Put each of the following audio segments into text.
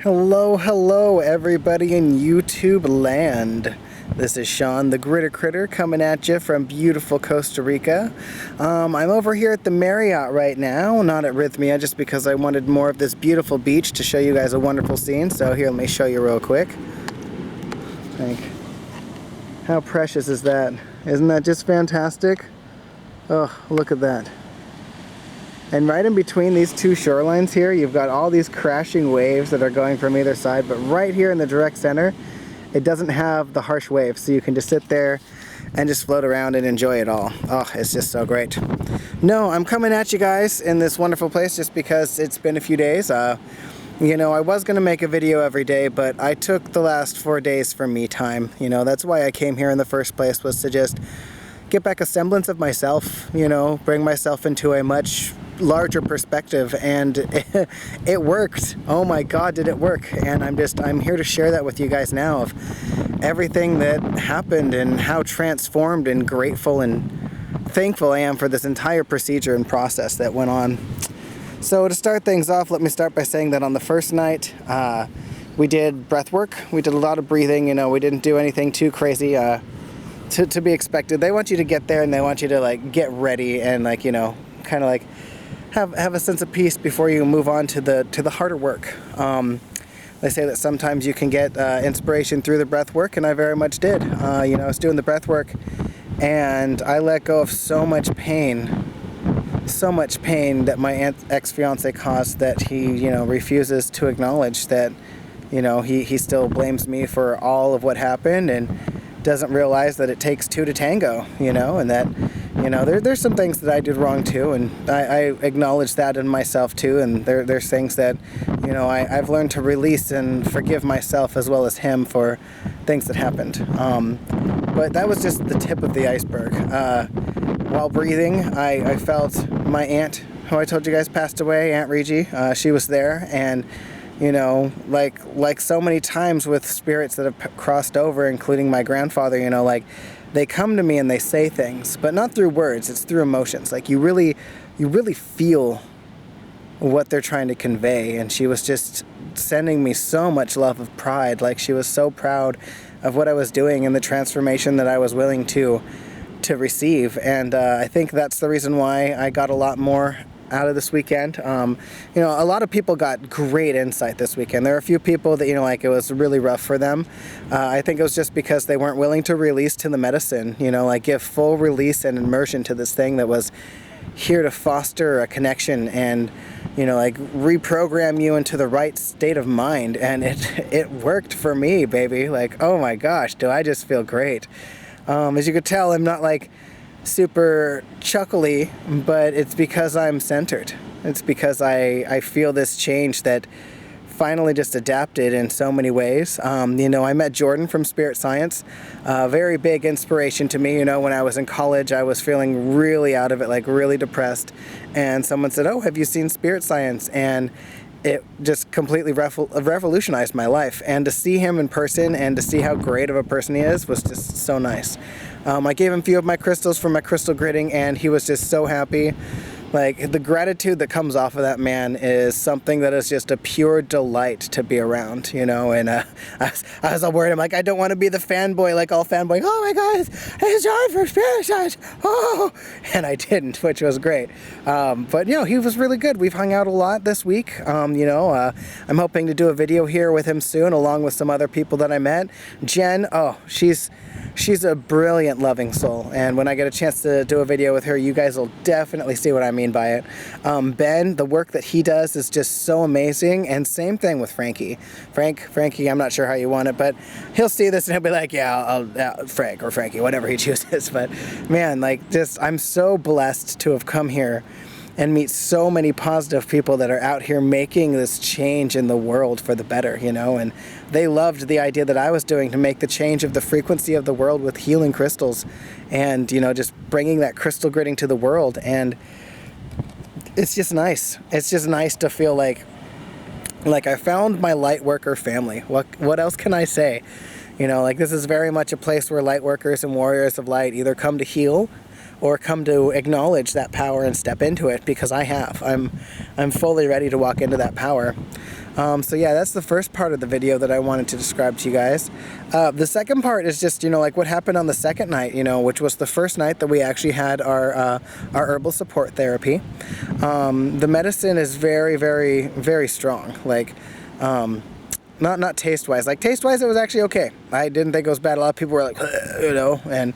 Hello everybody in YouTube land. This is Sean the Gritter Critter coming at you from beautiful Costa Rica. I'm over here at the Marriott right now, not at Rhythmia, just because I wanted more of this beautiful beach to show you guys a wonderful scene. So here, let me show you real quick. How precious is that? Isn't that just fantastic? Oh, look at that. And right in between these two shorelines here, you've got all these crashing waves that are going from either side, but right here in the direct center, it doesn't have the harsh waves, so you can just sit there and just float around and enjoy it all. Oh, it's just so great. No, I'm coming at you guys in this wonderful place just because it's been a few days. You know, I was going to make a video every day, but I took the last 4 days for me time. You know, that's why I came here in the first place, was to just get back a semblance of myself, you know, bring myself into a much larger perspective, and it worked. Oh my God, did it work. And I'm here to share that with you guys now, of everything that happened and how transformed and grateful and thankful I am for this entire procedure and process that went on. So to start things off, let me start by saying that on the first night, we did breath work. We did a lot of breathing. You know, we didn't do anything too crazy to be expected. They want you to get there and they want you to like get ready and like, you know, kind of like have a sense of peace before you move on to the harder work. They say that sometimes you can get inspiration through the breath work, and I very much did. You know, I was doing the breath work and I let go of so much pain that my ex-fiance caused, that he, you know, refuses to acknowledge that, you know, he still blames me for all of what happened and doesn't realize that it takes two to tango, you know, and that, you know, there's some things that I did wrong too, and I acknowledge that in myself too, and there's things that, you know, I've learned to release and forgive myself as well as him for things that happened. But that was just the tip of the iceberg. While breathing, I felt my aunt, who I told you guys passed away, Aunt Regi. She was there, and you know, like so many times with spirits that have crossed over, including my grandfather, you know, like they come to me and they say things, but not through words, it's through emotions. Like you really feel what they're trying to convey. And she was just sending me so much love of pride. Like she was so proud of what I was doing and the transformation that I was willing to receive. And I think that's the reason why I got a lot more out of this weekend. You know, a lot of people got great insight this weekend. There are a few people that, you know, like it was really rough for them. I think it was just because they weren't willing to release to the medicine, you know, like give full release and immersion to this thing that was here to foster a connection and, you know, like reprogram you into the right state of mind. And it worked for me, baby. Like, oh my gosh, do I just feel great. As you could tell, I'm not like super chuckly, but it's because I'm centered. It's because I feel this change that finally just adapted in so many ways. You know, I met Jordan from Spirit Science, very big inspiration to me. You know, when I was in college, I was feeling really out of it, like really depressed, and someone said, "Oh, have you seen Spirit Science?" And it just completely revolutionized my life. And to see him in person and to see how great of a person he is was just so nice. I gave him a few of my crystals for my crystal gritting, and he was just so happy. Like, the gratitude that comes off of that man is something that is just a pure delight to be around, you know. And I was all worried. I'm like, I don't want to be the fanboy, like all fanboy. Oh my God, it's John from Spirit Science. Oh, and I didn't, which was great. But you know, he was really good. We've hung out a lot this week. You know, I'm hoping to do a video here with him soon, along with some other people that I met. Jen, oh, she's a brilliant, loving soul, and when I get a chance to do a video with her, you guys will definitely see what I mean by it. Ben, the work that he does is just so amazing, and same thing with Frankie. Frankie, I'm not sure how you want it, but he'll see this and he'll be like, yeah, I'll Frank or Frankie, whatever he chooses. But man, like, just I'm so blessed to have come here and meet so many positive people that are out here making this change in the world for the better, you know. And they loved the idea that I was doing to make the change of the frequency of the world with healing crystals, and, you know, just bringing that crystal gritting to the world. And it's just nice. It's just nice to feel like I found my light worker family. What else can I say? You know, like, this is very much a place where light workers and warriors of light either come to heal or come to acknowledge that power and step into it, because I have. I'm fully ready to walk into that power. So yeah, that's the first part of the video that I wanted to describe to you guys. The second part is just, like what happened on the second night, which was the first night that we actually had our herbal support therapy. The medicine is very, very, very strong. Like, not taste-wise. Like, taste-wise, it was actually okay. I didn't think it was bad. A lot of people were like, and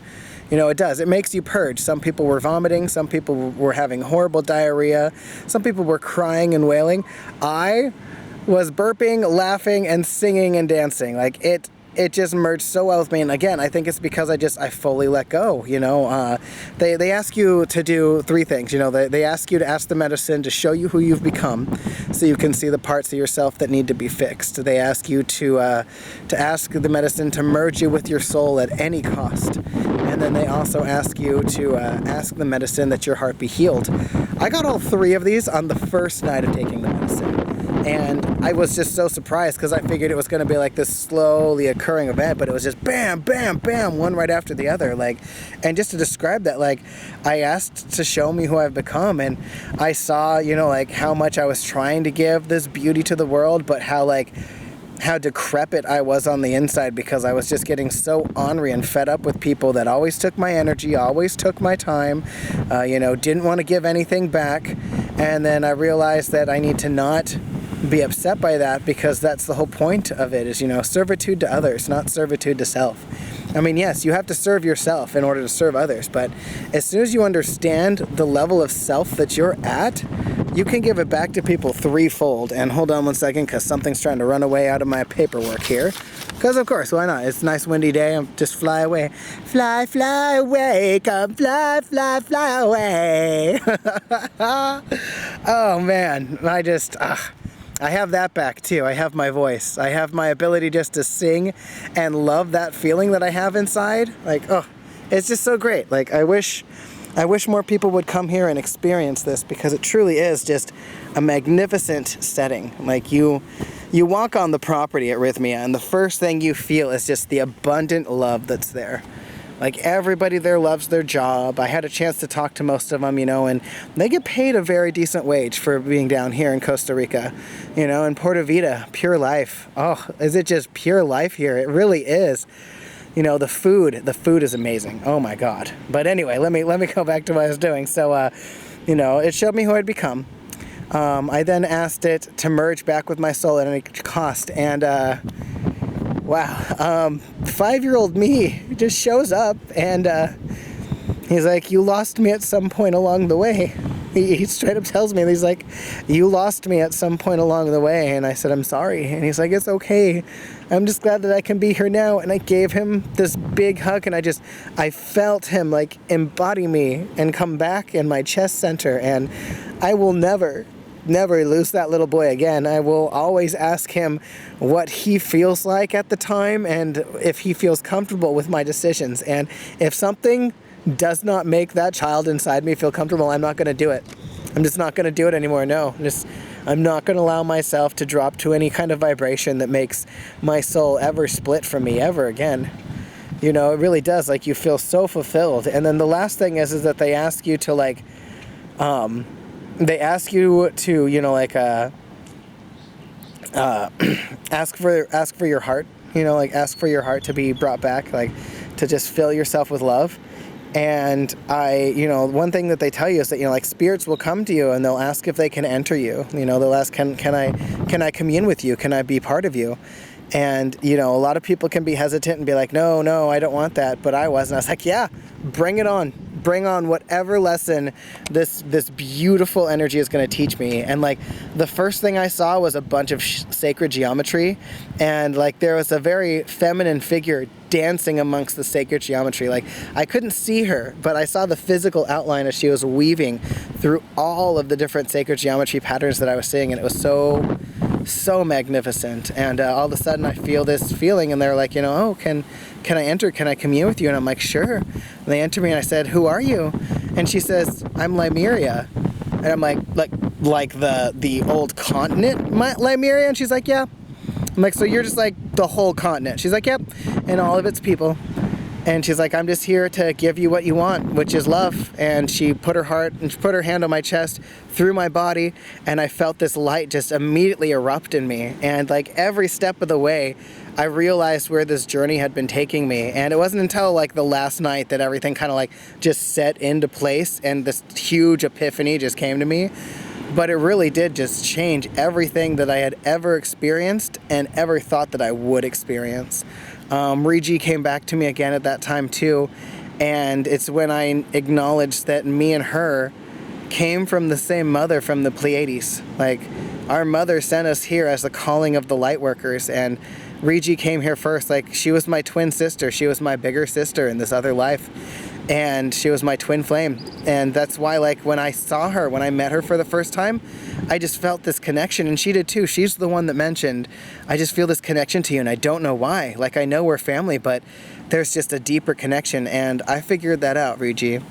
it does. It makes you purge. Some people were vomiting. Some people were having horrible diarrhea. Some people were crying and wailing. I was burping, laughing, and singing and dancing. Like, it just merged so well with me. And again, I think it's because I fully let go. They ask you to do three things. They ask you to ask the medicine to show you who you've become, so you can see the parts of yourself that need to be fixed. They ask you to ask the medicine to merge you with your soul at any cost. And then they also ask you to ask the medicine that your heart be healed. I got all three of these on the first night of taking the medicine. And I was just so surprised because I figured it was going to be like this slowly occurring event, but it was just bam, bam, bam, one right after the other. And just to describe that, I asked to show me who I've become, and I saw, how much I was trying to give this beauty to the world, but how decrepit I was on the inside because I was just getting so ornery and fed up with people that always took my energy, always took my time, didn't want to give anything back. And then I realized that I need to not be upset by that, because that's the whole point of it is, servitude to others, not servitude to self. I mean, yes, you have to serve yourself in order to serve others, but as soon as you understand the level of self that you're at, you can give it back to people threefold. And hold on one second, because something's trying to run away out of my paperwork here. Because of course, why not? It's a nice windy day. I'm just fly away. Fly, fly away. Come fly, fly, fly away. Oh man, I have that back too. I have my voice. I have my ability just to sing and love that feeling that I have inside. It's just so great. I wish more people would come here and experience this, because it truly is just a magnificent setting. You walk on the property at Rhythmia, and the first thing you feel is just the abundant love that's there. Everybody there loves their job. I had a chance to talk to most of them, and they get paid a very decent wage for being down here in Costa Rica. In Puerto Vida, pure life. Oh, is it just pure life here? It really is. The food is amazing. Oh my God. But anyway, let me go back to what I was doing. So, it showed me who I'd become. I then asked it to merge back with my soul at any cost, and wow, 5-year-old me just shows up, and he's like, "You lost me at some point along the way." He straight up tells me, he's like, "You lost me at some point along the way." And I said, "I'm sorry." And he's like, "It's okay. I'm just glad that I can be here now." And I gave him this big hug, and I felt him embody me and come back in my chest center. And I will never lose that little boy again. I will always ask him what he feels like at the time, and if he feels comfortable with my decisions. And if something does not make that child inside me feel comfortable, I'm not going to do it. I'm just not going to do it anymore. No, I'm not going to allow myself to drop to any kind of vibration that makes my soul ever split from me ever again. It really does. You feel so fulfilled. And then the last thing is that they ask you to ask for your heart, ask for your heart to be brought back, to just fill yourself with love. And one thing that they tell you is that, spirits will come to you and they'll ask if they can enter you. They'll ask, can I commune with you? Can I be part of you? And, a lot of people can be hesitant and be like, no, I don't want that. But I was, and I was like, yeah, bring it on. Bring on whatever lesson this beautiful energy is going to teach me. And the first thing I saw was a bunch of sacred geometry, and there was a very feminine figure dancing amongst the sacred geometry. I couldn't see her, but I saw the physical outline as she was weaving through all of the different sacred geometry patterns that I was seeing, and it was so magnificent. And all of a sudden I feel this feeling, and they're like, "Oh, can I enter? Can I commune with you?" And I'm like, "Sure." And they enter me, and I said, "Who are you?" And she says, "I'm Lemuria." And I'm like the old continent Lemuria? And she's like, "Yeah." I'm like, "So you're just the whole continent?" She's like, "Yep, and all of its people." And she's like, I'm just here to give you what you want, which is love. And she put her hand on my chest, through my body, and I felt this light just immediately erupt in me. And like every step of the way, I realized where this journey had been taking me. And it wasn't until like the last night that everything kind of like just set into place and this huge epiphany just came to me. But it really did just change everything that I had ever experienced and ever thought that I would experience. Riji came back to me again at that time too, and it's when I acknowledged that me and her came from the same mother from the Pleiades. Like, our mother sent us here as the calling of the light workers, and Riji came here first. Like, she was my twin sister. She was my bigger sister in this other life, and she was my twin flame. And that's why, like, when I saw her, when I met her for the first time, I just felt this connection, and she did too. She's the one that mentioned, I just feel this connection to you, and I don't know why. Like, I know we're family, but there's just a deeper connection, and I figured that out, Riji.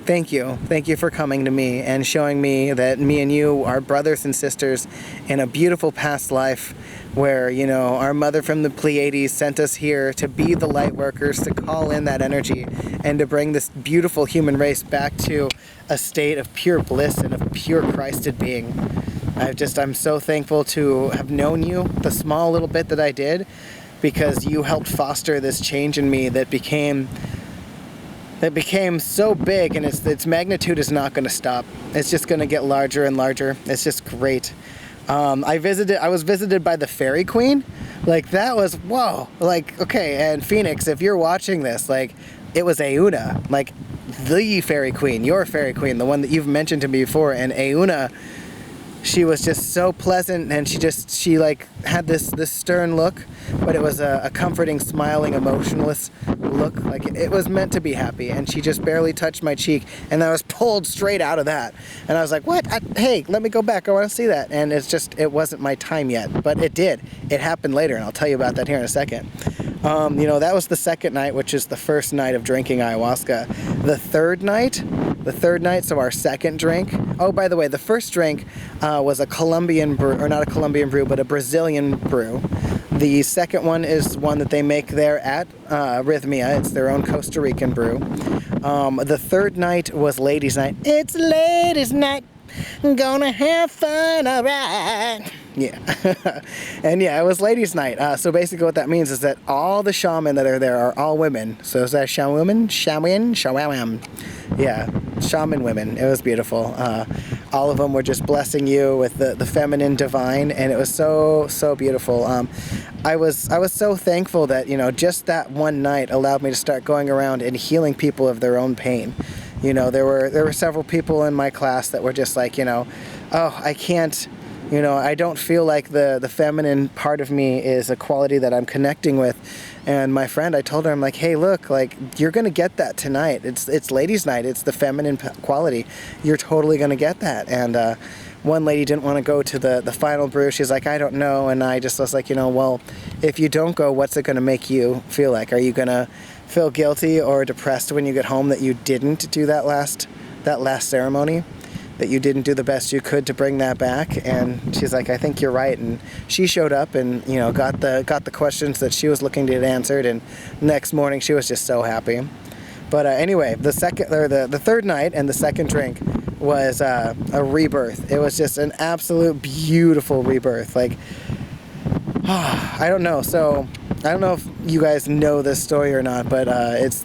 Thank you. Thank you for coming to me and showing me that me and you are brothers and sisters in a beautiful past life where, you know, our mother from the Pleiades sent us here to be the light workers, to call in that energy, and to bring this beautiful human race back to a state of pure bliss and of pure Christed being. I'm so thankful to have known you, the small little bit that I did, because you helped foster this change in me that became so big, and its magnitude is not going to stop. It's just going to get larger and larger. It's just great. I was visited by the Fairy Queen. Like, that was, whoa. Like, okay, and Phoenix, if you're watching this, like, it was Auna, like, the Fairy Queen, your Fairy Queen, the one that you've mentioned to me before. And Auna, she was just so pleasant, and she like had this stern look, but it was a comforting, smiling, emotionless look. Like, it was meant to be happy, and she just barely touched my cheek, and I was pulled straight out of that. And I was like, what? Hey, let me go back. I want to see that. And it wasn't my time yet, but it did. It happened later, and I'll tell you about that here in a second. You know, that was the second night, which is the first night of drinking ayahuasca. The third night, so our second drink. Oh, by the way, the first drink was a Colombian brew, or not a Colombian brew, but a Brazilian brew. The second one is one that they make there at Rhythmia. It's their own Costa Rican brew. The third night was ladies' night. It's ladies' night. Gonna have fun, alright. Yeah. And yeah, it was ladies' night. So basically what that means is that all the shaman that are there are all women. So is that shaman? Yeah, shaman women. It was beautiful. All of them were just blessing you with the feminine divine, and it was so, so beautiful. I was so thankful that, you know, just that one night allowed me to start going around and healing people of their own pain. You know, there were several people in my class that were just like, you know, oh, I can't, you know, I don't feel like the feminine part of me is a quality that I'm connecting with. And my friend, I told her, I'm like, hey, look, like, you're going to get that tonight. It's ladies' night. It's the feminine quality. You're totally going to get that. And one lady didn't want to go to the final brew. She's like, I don't know. And I just was like, you know, well, if you don't go, what's it going to make you feel like? Are you going to feel guilty or depressed when you get home that you didn't do that last ceremony, that you didn't do the best you could to bring that back? And she's like, I think you're right. And she showed up and, you know, got the questions that she was looking to get answered, and next morning she was just so happy. But anyway, the third night and the second drink was a rebirth. It was just an absolute beautiful rebirth. Like, I don't know. So I don't know if you guys know this story or not, but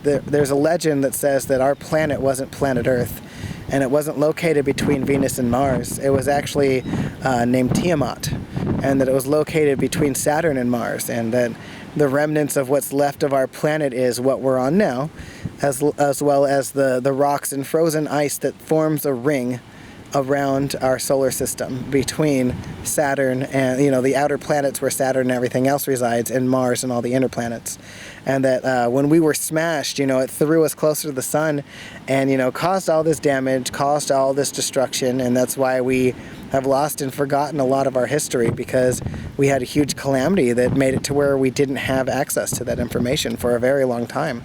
there's a legend that says that our planet wasn't planet Earth, and it wasn't located between Venus and Mars. It was actually named Tiamat, and that it was located between Saturn and Mars, and that the remnants of what's left of our planet is what we're on now, as well as the rocks and frozen ice that forms a ring around our solar system between Saturn and, you know, the outer planets where Saturn and everything else resides, and Mars and all the inner planets. And that when we were smashed, you know, it threw us closer to the sun and, you know, caused all this damage, caused all this destruction. And that's why we have lost and forgotten a lot of our history, because we had a huge calamity that made it to where we didn't have access to that information for a very long time.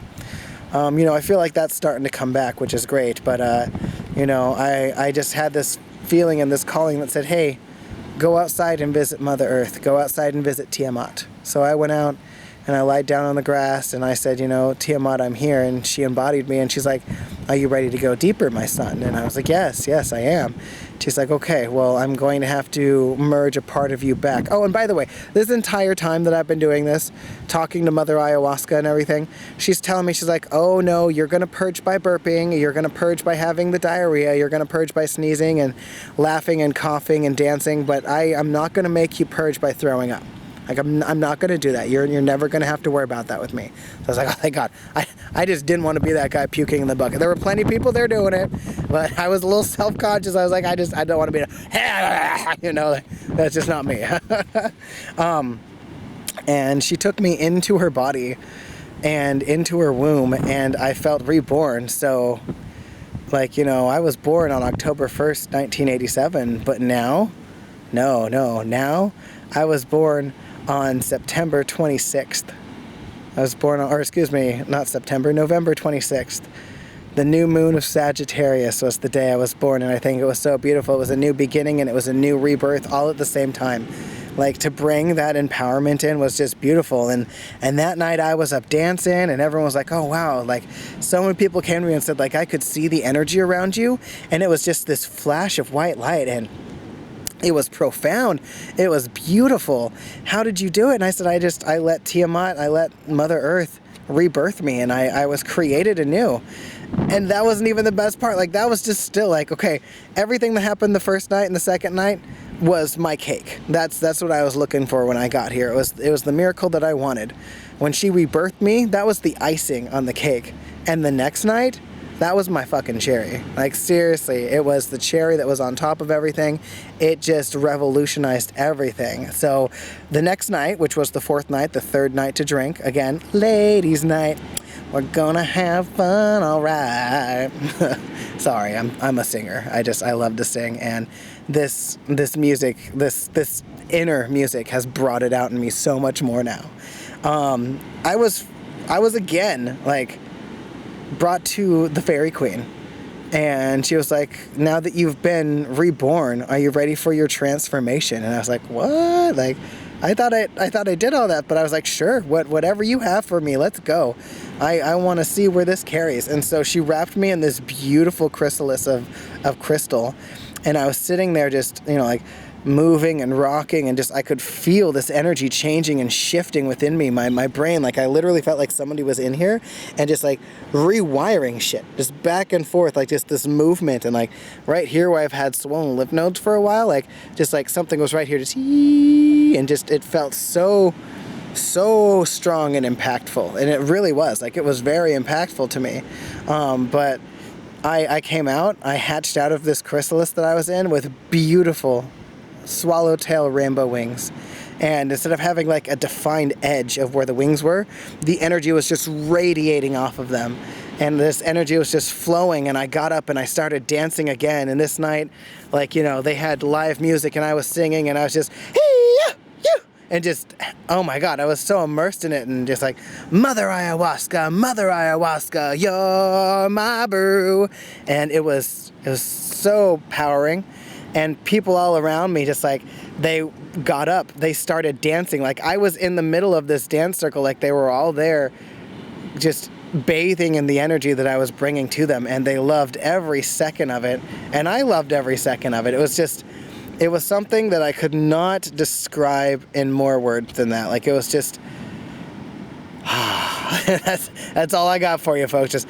You know, I feel like that's starting to come back, which is great. But, you know, I just had this feeling and this calling that said, hey, go outside and visit Mother Earth. Go outside and visit Tiamat. So I went out And I lied down on the grass and I said, you know, Tiamat, I'm here. And she embodied me and she's like, are you ready to go deeper, my son? And I was like, yes, I am. She's like, okay, well, I'm going to have to merge a part of you back. Oh, and by the way, this entire time that I've been doing this, talking to Mother Ayahuasca and everything, she's telling me, she's like, oh no, you're going to purge by burping, you're going to purge by having the diarrhea, you're going to purge by sneezing and laughing and coughing and dancing, but I'm not going to make you purge by throwing up. Like, I'm not going to do that. You're never going to have to worry about that with me. So I was like, oh, thank God. I just didn't want to be that guy puking in the bucket. There were plenty of people there doing it, but I was a little self-conscious. I was like, I don't want to be, you know, that's just not me. And she took me into her body and into her womb, and I felt reborn. So, like, you know, I was born on October 1st, 1987, but now, now I was born on September 26th. I was born on, or excuse me, not September, November 26th. The new moon of Sagittarius was the day I was born, and I think it was so beautiful. It was a new beginning and it was a new rebirth all at the same time. Like, to bring that empowerment in was just beautiful. And that night I was up dancing and everyone was like, oh wow, like so many people came to me and said, like, I could see the energy around you, and it was just this flash of white light, and it was profound. It was beautiful. How did you do it? And I said, I let Tiamat, I let Mother Earth rebirth me, and I was created anew. And that wasn't even the best part. Like, that was just still like, okay, everything that happened the first night and the second night was my cake. That's what I was looking for when I got here. It was the miracle that I wanted. When she rebirthed me, that was the icing on the cake. And the next night, that was my fucking cherry. Like, seriously, it was the cherry that was on top of everything. It just revolutionized everything. So the next night, which was the fourth night, the third night to drink, again, ladies' night, we're gonna have fun, all right. Sorry, I'm a singer. I love to sing, and this music, this inner music has brought it out in me so much more now. I was again, like, brought to the Fairy Queen, and she was like, now that you've been reborn, are you ready for your transformation? And I was like, what? Like, I thought I did all that, but I was like, sure, whatever you have for me, let's go. I want to see where this carries. And so she wrapped me in this beautiful chrysalis of crystal, and I was sitting there just, you know, like, moving and rocking, and just I could feel this energy changing and shifting within me, my brain. Like, I literally felt like somebody was in here and just like rewiring shit, just back and forth, like just this movement. And like right here where I've had swollen lymph nodes for a while, like just like something was right here, just and just it felt so strong and impactful. And it really was, like, it was very impactful to me. But I came out, I hatched out of this chrysalis that I was in with beautiful swallowtail rainbow wings, and instead of having like a defined edge of where the wings were, the energy was just radiating off of them, and this energy was just flowing. And I got up and I started dancing again, and this night, like, you know, they had live music and I was singing, and I was just and just, oh my God, I was so immersed in it, and just like, Mother Ayahuasca, you're my brew. And it was so powering. And people all around me just like, they got up, they started dancing. Like, I was in the middle of this dance circle, like they were all there just bathing in the energy that I was bringing to them, and they loved every second of it, and I loved every second of it. It was something that I could not describe in more words than that. Like, it was just, that's all I got for you, folks, just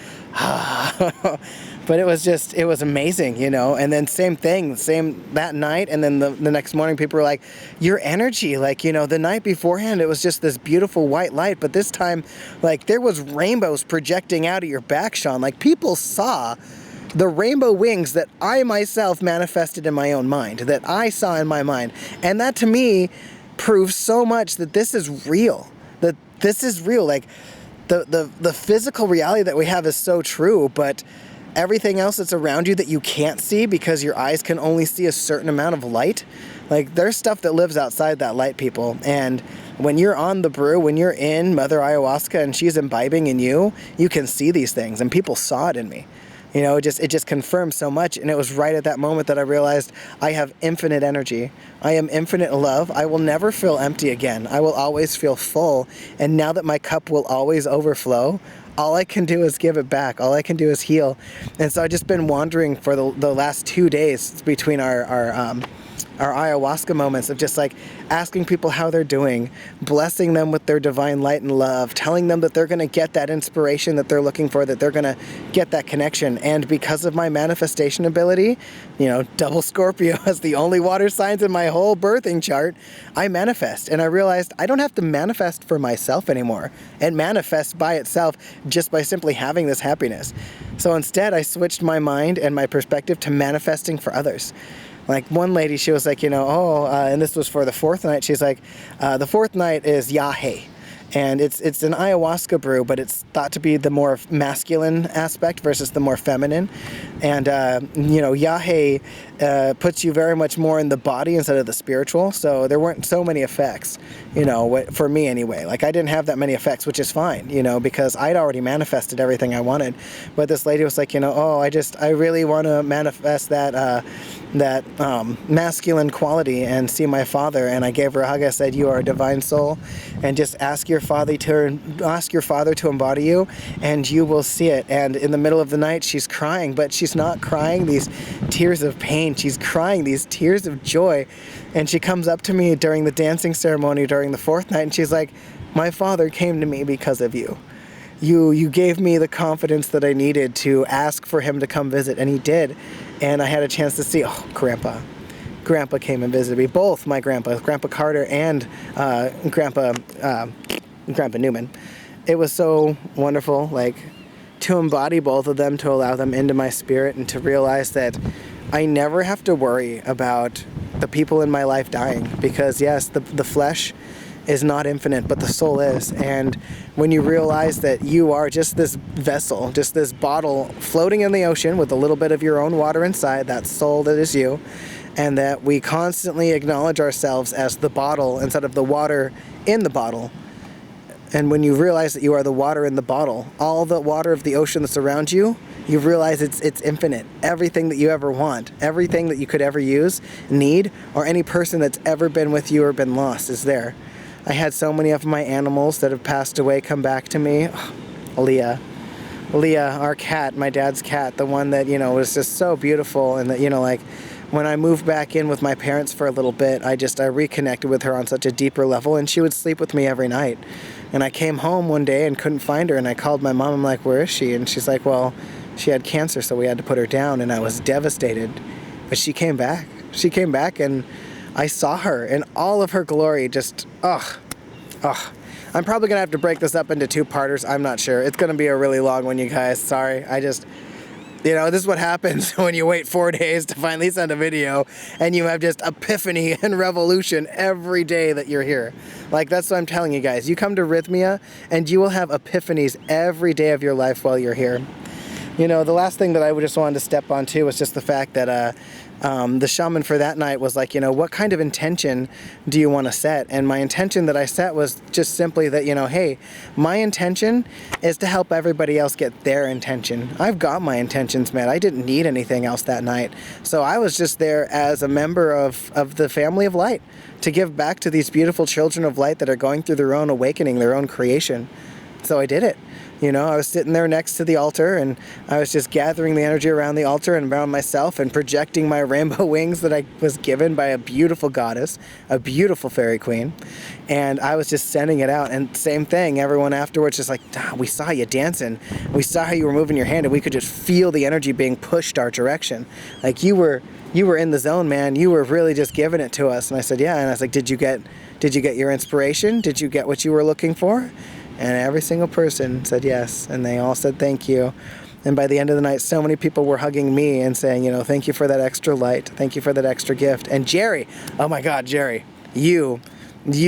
but it was amazing, you know. And then same that night, and then the next morning people were like, your energy, like, you know, the night beforehand it was just this beautiful white light, but this time, like, there was rainbows projecting out of your back, Sean. Like, people saw the rainbow wings that I myself manifested in my own mind, that I saw in my mind. And that to me proves so much that this is real, that this is real. Like, the physical reality that we have is so true, but everything else that's around you that you can't see because your eyes can only see a certain amount of light, like, there's stuff that lives outside that light, people. And when you're on the brew, when you're in Mother Ayahuasca and she's imbibing in you, you can see these things, and people saw it in me. You know, it just confirmed so much. And it was right at that moment that I realized I have infinite energy. I am infinite love. I will never feel empty again. I will always feel full. And now that my cup will always overflow, all I can do is give it back. All I can do is heal. And so I've just been wandering for the last 2 days between our ayahuasca moments of just like asking people how they're doing, blessing them with their divine light and love, telling them that they're going to get that inspiration that they're looking for, that they're going to get that connection. And because of my manifestation ability, you know, double Scorpio as the only water signs in my whole birthing chart, I manifest. And I realized I don't have to manifest for myself anymore. It manifests by itself just by simply having this happiness. So instead, I switched my mind and my perspective to manifesting for others. Like one lady, she was like, you know, and this was for the fourth night. She's like, the fourth night is Yahe. And it's an ayahuasca brew, but it's thought to be the more masculine aspect versus the more feminine. And, you know, Yahe puts you very much more in the body instead of the spiritual. So there weren't so many effects, you know, for me anyway. Like I didn't have that many effects, which is fine, you know, because I'd already manifested everything I wanted. But this lady was like, you know, oh, I really want to manifest that masculine quality and see my father. And I gave her a hug. I said, you are a divine soul, and just ask your father to embody you, and you will see it. And in the middle of the night, she's crying, but she's not crying these tears of pain. She's crying these tears of joy. And she comes up to me during the dancing ceremony during the fourth night, and she's like, my father came to me because of you. You gave me the confidence that I needed to ask for him to come visit, and he did. And I had a chance to see, Grandpa came and visited me. Both my grandpas, Grandpa Carter and Grandpa Newman. It was so wonderful, like, to embody both of them, to allow them into my spirit, and to realize that I never have to worry about the people in my life dying. Because yes, the flesh is not infinite, but the soul is. And when you realize that you are just this vessel, just this bottle floating in the ocean with a little bit of your own water inside, that soul that is you, and that we constantly acknowledge ourselves as the bottle instead of the water in the bottle. And when you realize that you are the water in the bottle, all the water of the ocean that's around you, you realize it's infinite. Everything that you ever want, everything that you could ever use, need, or any person that's ever been with you or been lost is there. I had so many of my animals that have passed away come back to me. Leah, our cat, my dad's cat, the one that, you know, was just so beautiful. And that, you know, like when I moved back in with my parents for a little bit, I reconnected with her on such a deeper level, and she would sleep with me every night. And I came home one day and couldn't find her, and I called my mom. I'm like, where is she? And she's like, well, she had cancer, so we had to put her down. And I was devastated. But she came back. She came back, and I saw her in all of her glory. Just, I'm probably going to have to break this up into 2-parters. I'm not sure. It's going to be a really long one, you guys. Sorry. You know, this is what happens when you wait 4 days to finally send a video, and you have just epiphany and revolution every day that you're here. Like, that's what I'm telling you guys. You come to Rhythmia, and you will have epiphanies every day of your life while you're here. You know, the last thing that I just wanted to step on too was just the fact that the shaman for that night was like, you know, what kind of intention do you want to set? And my intention that I set was just simply that, you know, hey, my intention is to help everybody else get their intention. I've got my intentions met. I didn't need anything else that night. So I was just there as a member of the family of light to give back to these beautiful children of light that are going through their own awakening, their own creation. So I did it. You know, I was sitting there next to the altar, and I was just gathering the energy around the altar and around myself and projecting my rainbow wings that I was given by a beautiful goddess, a beautiful fairy queen. And I was just sending it out. And same thing, everyone afterwards just like, we saw you dancing. We saw how you were moving your hand, and we could just feel the energy being pushed our direction. Like you were in the zone, man. You were really just giving it to us. And I said, yeah. And I was like, did you get your inspiration? Did you get what you were looking for? And every single person said yes, and they all said thank you. And by the end of the night, so many people were hugging me and saying, you know, thank you for that extra light. Thank you for that extra gift. And Jerry, oh my God, Jerry, you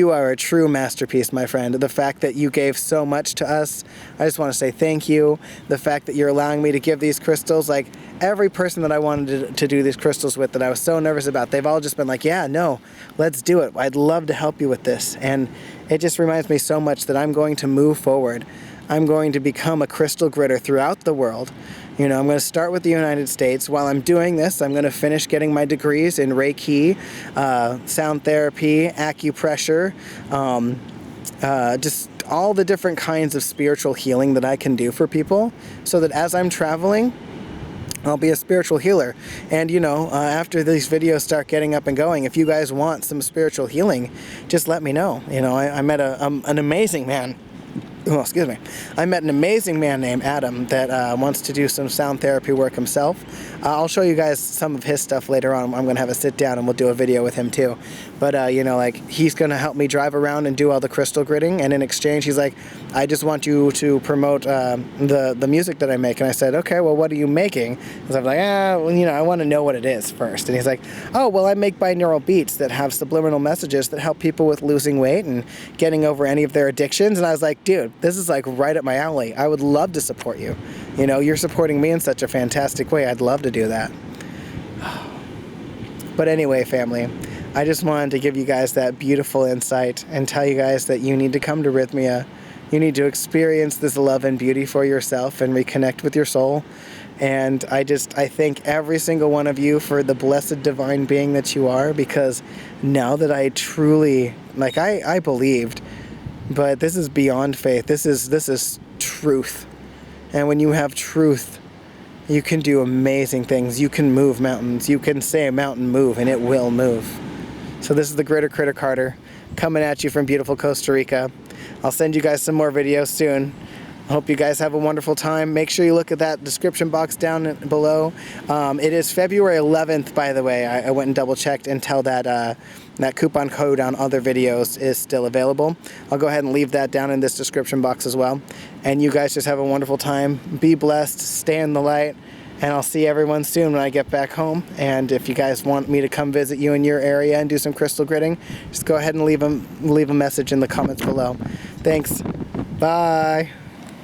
are a true masterpiece, my friend. The fact that you gave so much to us, I just want to say thank you. The fact that you're allowing me to give these crystals, like every person that I wanted to do these crystals with that I was so nervous about, they've all just been like, yeah, no, let's do it. I'd love to help you with this. And it just reminds me so much that I'm going to move forward. I'm going to become a crystal gritter throughout the world, You know, I'm going to start with the United States. While I'm doing this, I'm going to finish getting my degrees in Reiki, sound therapy, acupressure, just all the different kinds of spiritual healing that I can do for people, so that as I'm traveling, I'll be a spiritual healer. And you know, after these videos start getting up and going, if you guys want some spiritual healing, just let me know. You know, I met an amazing man. Oh, excuse me. I met an amazing man named Adam that wants to do some sound therapy work himself. I'll show you guys some of his stuff later on. I'm going to have a sit down and we'll do a video with him too. But, you know, like, he's going to help me drive around and do all the crystal gritting. And in exchange, he's like, I just want you to promote the music that I make. And I said, okay, well, what are you making? Because I'm like, well, you know, I want to know what it is first. And he's like, oh, well, I make binaural beats that have subliminal messages that help people with losing weight and getting over any of their addictions. And I was like, dude, this is like right up my alley. I would love to support you. You know, you're supporting me in such a fantastic way. I'd love to do that. But anyway, family, I just wanted to give you guys that beautiful insight and tell you guys that you need to come to Rhythmia. You need to experience this love and beauty for yourself and reconnect with your soul. And I thank every single one of you for the blessed divine being that you are, because now that I truly, like, I believed, but this is beyond faith. This is truth. And when you have truth, you can do amazing things. You can move mountains. You can say a mountain move and it will move. So this is the Gritter Critter Carter coming at you from beautiful Costa Rica. I'll send you guys some more videos soon. I hope you guys have a wonderful time. Make sure you look at that description box down below. It is February 11th, by the way. I went and double checked until that coupon code on other videos is still available. I'll go ahead and leave that down in this description box as well. And you guys just have a wonderful time. Be blessed. Stay in the light. And I'll see everyone soon when I get back home. And if you guys want me to come visit you in your area and do some crystal gritting, just go ahead and leave a message in the comments below. Thanks. Bye.